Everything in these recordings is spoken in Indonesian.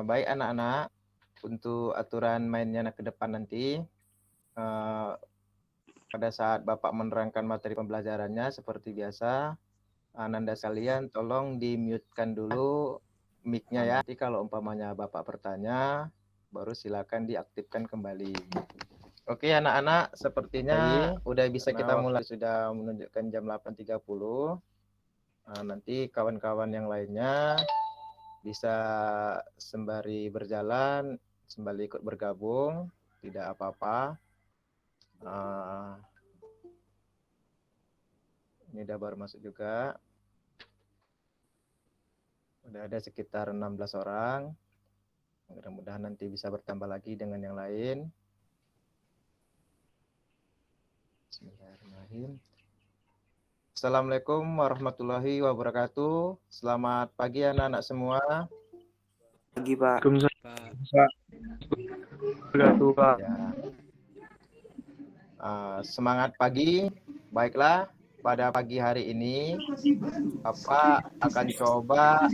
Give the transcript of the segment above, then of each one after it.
Baik anak-anak, untuk aturan mainnya ke depan nanti, pada saat Bapak menerangkan materi pembelajarannya seperti biasa, Ananda sekalian tolong di-mute-kan dulu mic-nya ya. Nanti kalau umpamanya Bapak bertanya, baru silakan diaktifkan kembali. Oke anak-anak, sepertinya udah bisa kita mulai. Sudah menunjukkan jam 8.30. Nanti kawan-kawan yang lainnya bisa sembari berjalan, sembari ikut bergabung, tidak apa-apa. Ini udah baru masuk juga. Udah ada sekitar 16 orang. Mudah-mudahan nanti bisa bertambah lagi dengan yang lain. Bismillahirrahmanirrahim. Assalamualaikum warahmatullahi wabarakatuh. Selamat pagi anak-anak semua. Pagi Pak. Ya. Semangat pagi. Baiklah, pada pagi hari ini Bapak akan coba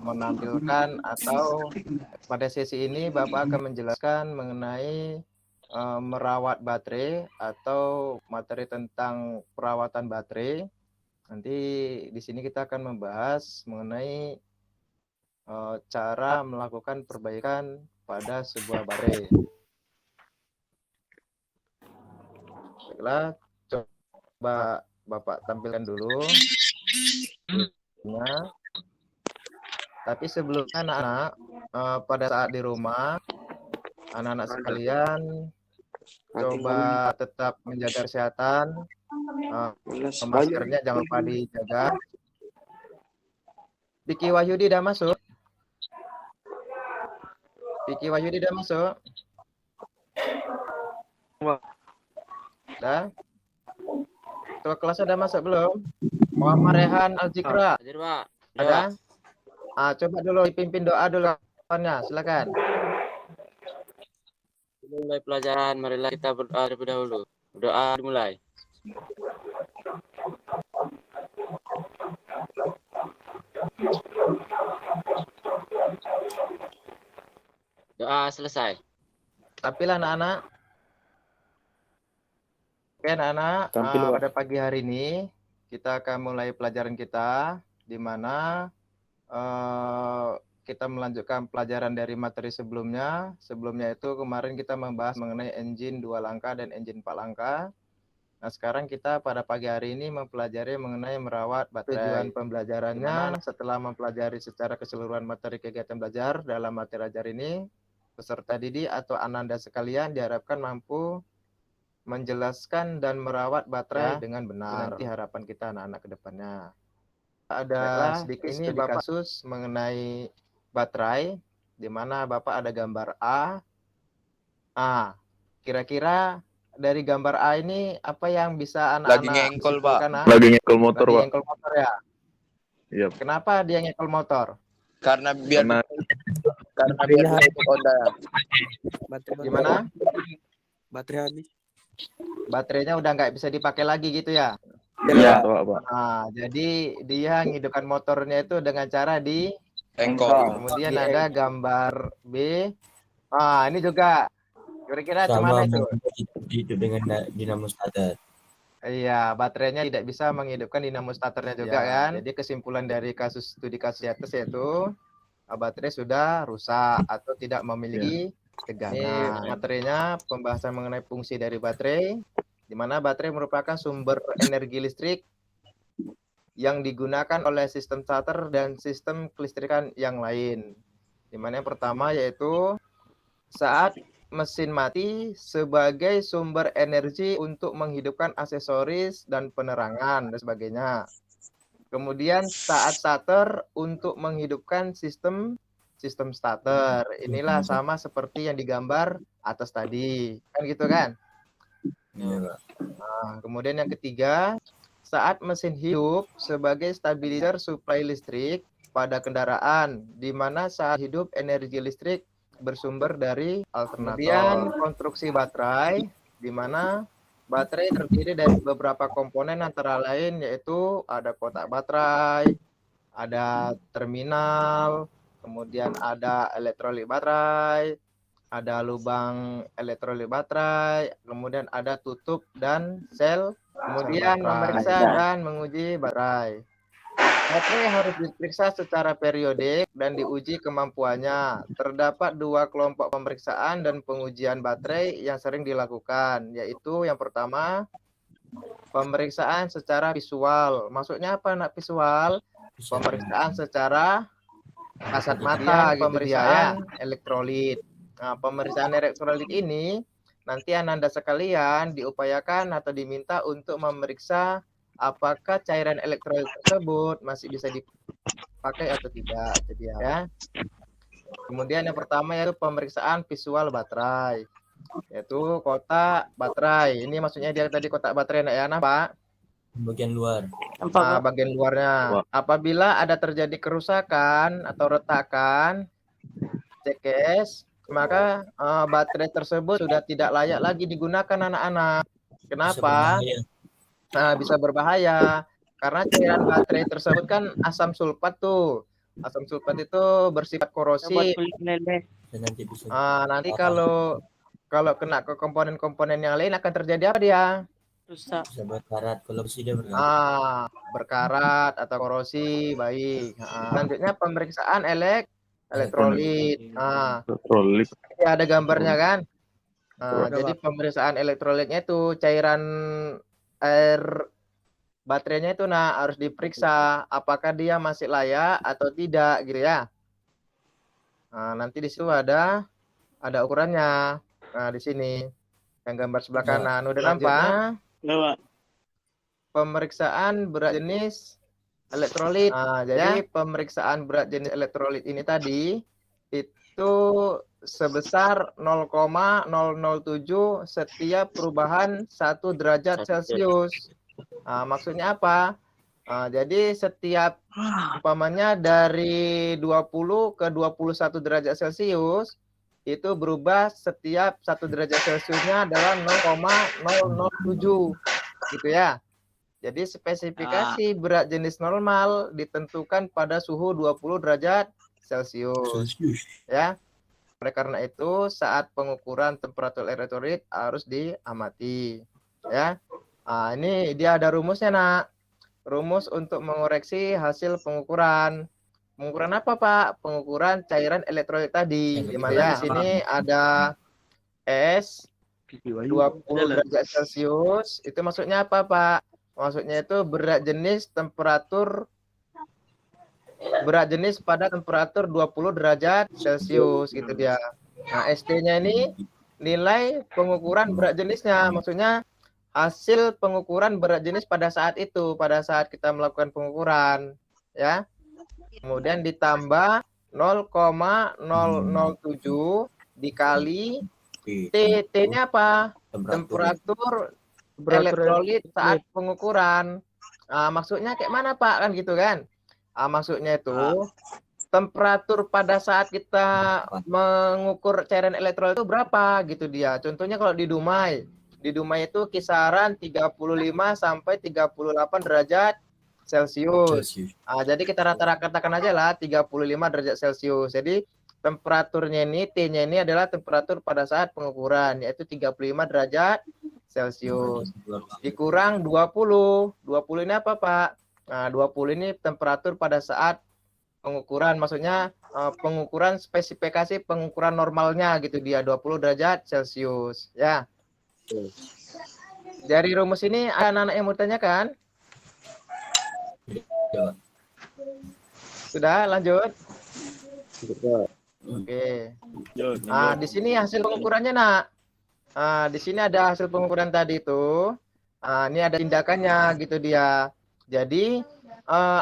menampilkan atau pada sesi ini Bapak akan menjelaskan mengenai merawat baterai atau materi tentang perawatan baterai. Nanti di sini kita akan membahas mengenai cara melakukan perbaikan pada sebuah baterai. Baiklah, coba Bapak tampilkan dulu. Tapi sebelumnya anak-anak, pada saat di rumah, anak-anak sekalian coba tetap menjaga kesehatan. Maskernya jangan lupa dijaga. Vicky Wahyudi udah masuk? Vicky Wahyudi udah masuk? Udah? Ketua kelas udah masuk belum? Muhammad Rehan Aljikra. Hadir, Pak. Ada? Coba dulu dipimpin doa dulu. Silakan. Mulai pelajaran, marilah kita berdoa terlebih dahulu. Doa dimulai. Doa selesai. Tampil anak-anak. Oke anak-anak, pada pagi hari ini kita akan mulai pelajaran kita, di mana kita melanjutkan pelajaran dari materi sebelumnya. Sebelumnya itu kemarin kita membahas mengenai engine 2 langkah dan engine 4 langkah. Nah sekarang kita pada pagi hari ini mempelajari mengenai merawat baterai. Tujuan pembelajarannya setelah mempelajari secara keseluruhan materi kegiatan belajar dalam materi ajar ini, peserta didik atau Ananda sekalian diharapkan mampu menjelaskan dan merawat baterai dengan benar. Nanti harapan kita anak-anak ke depannya. Ada sedikit ini Bapak kasus mengenai baterai, di mana Bapak ada gambar A. Kira-kira dari gambar A ini apa yang bisa anak-anak lagi ngengkol, Pak. Lagi ngengkol motor, Pak. Ngengkol motor ya? Iya. Kenapa dia ngengkol motor? Karena biar Honda. Gimana? Baterai habis. Baterainya udah nggak bisa dipakai lagi gitu ya? Iya, Pak. Jadi dia menghidupkan motornya itu dengan cara di Engkol. Kemudian ada gambar B. Ini juga kira-kira sama gimana itu? Hidup dengan dinamo starter. Iya, baterainya tidak bisa menghidupkan dinamo starternya juga kan. Jadi kesimpulan dari kasus studi kasus di atas yaitu baterai sudah rusak atau tidak memiliki tegangan. Materinya pembahasan mengenai fungsi dari baterai, di mana baterai merupakan sumber energi listrik yang digunakan oleh sistem starter dan sistem kelistrikan yang lain. Di mana yang pertama yaitu saat mesin mati sebagai sumber energi untuk menghidupkan aksesoris dan penerangan dan sebagainya. Kemudian saat starter untuk menghidupkan sistem starter. Inilah sama seperti yang digambar atas tadi. Kan gitu kan? Iya, Kemudian yang ketiga, saat mesin hidup sebagai stabilizer suplai listrik pada kendaraan, di mana saat hidup energi listrik bersumber dari alternator. Kemudian konstruksi baterai, di mana baterai terdiri dari beberapa komponen antara lain yaitu ada kotak baterai, ada terminal, kemudian ada elektrolit baterai, ada lubang elektrolit baterai, kemudian ada tutup dan sel, kemudian memeriksa dan menguji baterai. Baterai harus diperiksa secara periodik dan diuji kemampuannya. Terdapat 2 kelompok pemeriksaan dan pengujian baterai yang sering dilakukan, yaitu yang pertama, pemeriksaan secara visual. Maksudnya apa nak visual? Pemeriksaan secara kasat mata, pemeriksaan elektrolit. Nah, pemeriksaan elektrolit ini nanti Ananda sekalian diupayakan atau diminta untuk memeriksa apakah cairan elektrolit tersebut masih bisa dipakai atau tidak. Jadi ya. Kemudian yang pertama yaitu pemeriksaan visual baterai, yaitu kotak baterai. Ini maksudnya dia tadi kotak baterai nak ya, nah, Pak? Bagian luar. Nah, bagian luarnya. Apabila ada terjadi kerusakan atau retakan CKS, maka baterai tersebut sudah tidak layak lagi digunakan anak-anak. Kenapa? Bisa berbahaya karena cairan baterai tersebut kan asam sulfat tuh. Asam sulfat itu bersifat korosif. Nanti kalau kena ke komponen-komponen yang lain akan terjadi apa dia? Bisa berkarat, korosi dia berkarat. Berkarat atau korosi, baik. Selanjutnya pemeriksaan elektrolit. Elektrolit. Ada gambarnya kan? Jadi pemeriksaan elektrolitnya itu cairan air baterainya itu harus diperiksa apakah dia masih layak atau tidak gitu ya. Nanti di situ ada ukurannya. Nah, di sini yang gambar sebelah kanan udah nampak. Pemeriksaan berat jenis elektrolit. Jadi pemeriksaan berat jenis elektrolit ini tadi itu sebesar 0,007 setiap perubahan 1 derajat Celcius. Maksudnya apa? Jadi setiap umpamanya dari 20 ke 21 derajat Celcius itu berubah setiap 1 derajat Celciusnya adalah 0,007 gitu ya. Jadi spesifikasi berat jenis normal ditentukan pada suhu 20 derajat Celcius. Ya. Oleh karena itu saat pengukuran temperatur elektrolit harus diamati. Ya. Ini dia ada rumusnya, Nak. Rumus untuk mengoreksi hasil pengukuran. Pengukuran apa, Pak? Pengukuran cairan elektrolit tadi. Di mana di sini ada S 20 derajat Celcius. Itu maksudnya apa, Pak? Maksudnya itu berat jenis pada temperatur 20 derajat Celcius gitu dia. Nah, ST-nya ini nilai pengukuran berat jenisnya. Maksudnya hasil pengukuran berat jenis pada saat itu, pada saat kita melakukan pengukuran, ya. Kemudian ditambah 0,007 dikali T-nya apa? Temperatur elektrolit saat pengukuran. Maksudnya kayak mana, Pak? Kan gitu kan? Maksudnya itu temperatur pada saat kita mengukur cairan elektrolit itu berapa gitu dia. Contohnya kalau di Dumai itu kisaran 35 sampai 38 derajat Celcius. Jadi kita rata-ratakan aja lah 35 derajat Celcius. Jadi temperaturnya ini, T-nya ini adalah temperatur pada saat pengukuran, yaitu 35 derajat Celcius. Dikurang 20. 20 ini apa, Pak? Nah, 20 ini temperatur pada saat pengukuran. Maksudnya pengukuran spesifikasi pengukuran normalnya gitu dia, 20 derajat Celcius. Ya. Dari rumus ini ada anak-anak yang mau tanyakan? Sudah, lanjut. Oke. Di sini hasil pengukurannya, Nak. Di sini ada hasil pengukuran tadi itu. Ini ada tindakannya gitu dia. Jadi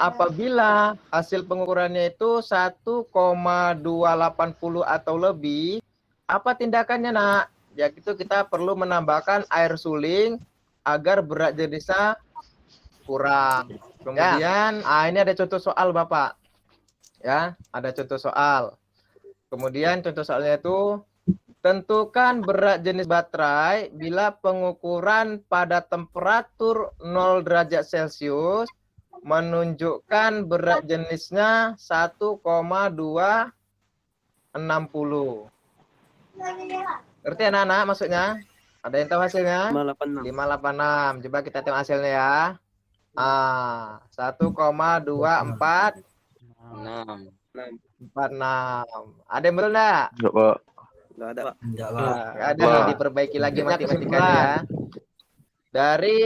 apabila hasil pengukurannya itu 1,280 atau lebih, apa tindakannya, Nak? Ya gitu, kita perlu menambahkan air suling agar berat jenisnya kurang. Kemudian ini ada contoh soal, Bapak. Ya, ada contoh soal. Kemudian contoh soalnya itu tentukan berat jenis baterai bila pengukuran pada temperatur 0 derajat Celcius menunjukkan berat jenisnya 1,260. Ngerti anak-anak maksudnya? Ada yang tahu hasilnya? 586. 586. Coba kita tengok hasilnya ya. 1,246. 6. 46. Ada yang betul enggak? Enggak, Pak. Enggak ada, Pak. Enggak, Pak. Ada yang diperbaiki lagi matematikanya ya. Dari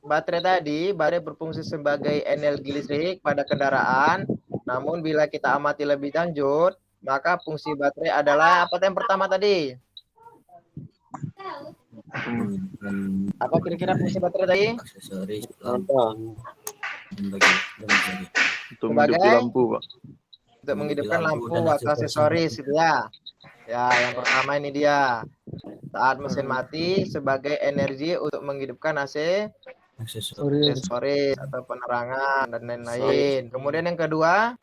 baterai tadi, baterai berfungsi sebagai energi listrik pada kendaraan. Namun bila kita amati lebih lanjut, maka fungsi baterai adalah apa yang pertama tadi? Apa kira-kira fungsi baterai tadi? Aksesoris, Contoh. Untuk Sebagai? menghidupkan lampu, Pak. Untuk menghidupkan lampu dan atau aksesoris gitu ya. Ya, yang pertama ini dia. Saat mesin mati sebagai energi untuk menghidupkan AC, aksesoris atau penerangan dan lain-lain. Kemudian yang kedua,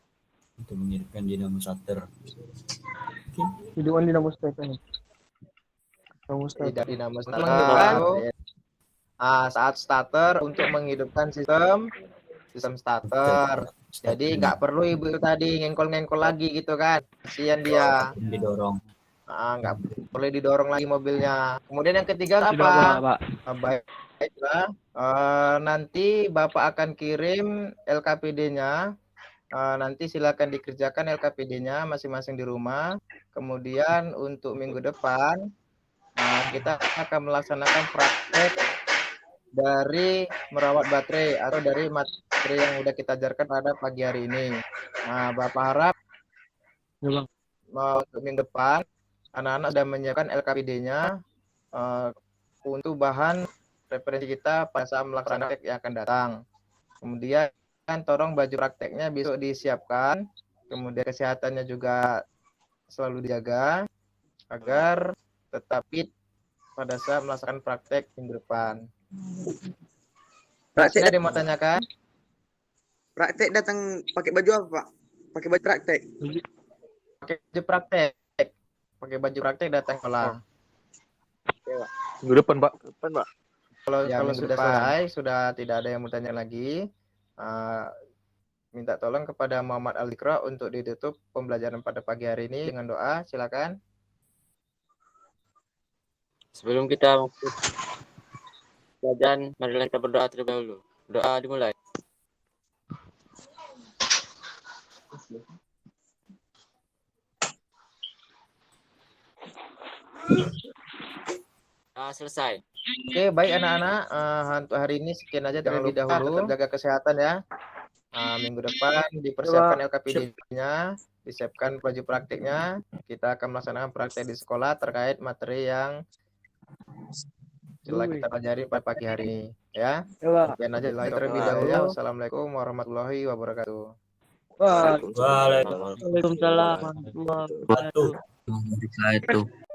untuk menghidupkan dinamo starter. Hidupkan dinamo starter. tidak dinamo starter. Saat starter untuk menghidupkan sistem starter. Jadi nggak perlu ibu itu tadi ngengkol-ngengkol lagi gitu kan. Kasihan dia. Didorong. Nggak boleh didorong lagi mobilnya. Kemudian yang ketiga apa? Baiklah. Nanti Bapak akan kirim LKPD-nya. Nanti silakan dikerjakan LKPD-nya masing-masing di rumah. Kemudian untuk minggu depan kita akan melaksanakan praktek dari merawat baterai atau dari materi yang udah kita ajarkan pada pagi hari ini. Nah, Bapak harap untuk minggu depan anak-anak sudah menyiapkan LKPD-nya untuk bahan referensi kita pada saat melaksanakan praktek yang akan datang. Kemudian tolong baju prakteknya besok disiapkan. Kemudian kesehatannya juga selalu dijaga agar tetap fit pada saat melaksanakan praktek minggu depan. Praktek Ada yang mau tanyakan? Praktek datang pakai baju apa, Pak? Pakai baju praktek. Pakai baju praktek. Pakai baju praktek datang sekolah. Minggu depan, Pak. Kalau sudah selesai, sudah tidak ada yang mau tanya lagi, minta tolong kepada Muhammad Al-Iqra untuk ditutup pembelajaran pada pagi hari ini dengan doa. Silakan. Sebelum kita pelajaran, marilah kita berdoa terlebih dahulu. Doa dimulai. Selesai. Oke, baik anak-anak. Untuk hari ini sekian aja terlebih dahulu. Tetap jaga kesehatan ya. Minggu depan dipersiapkan LKPD-nya, disiapkan baju praktiknya. Kita akan melaksanakan praktek di sekolah terkait materi yang telah kita pelajari pada pagi hari ini. Ya. Sekian aja terlebih dahulu. Wassalamualaikum warahmatullahi wabarakatuh. Waalaikumsalam warahmatullahi wabarakatuh. warahmatullahi wabarakatuh.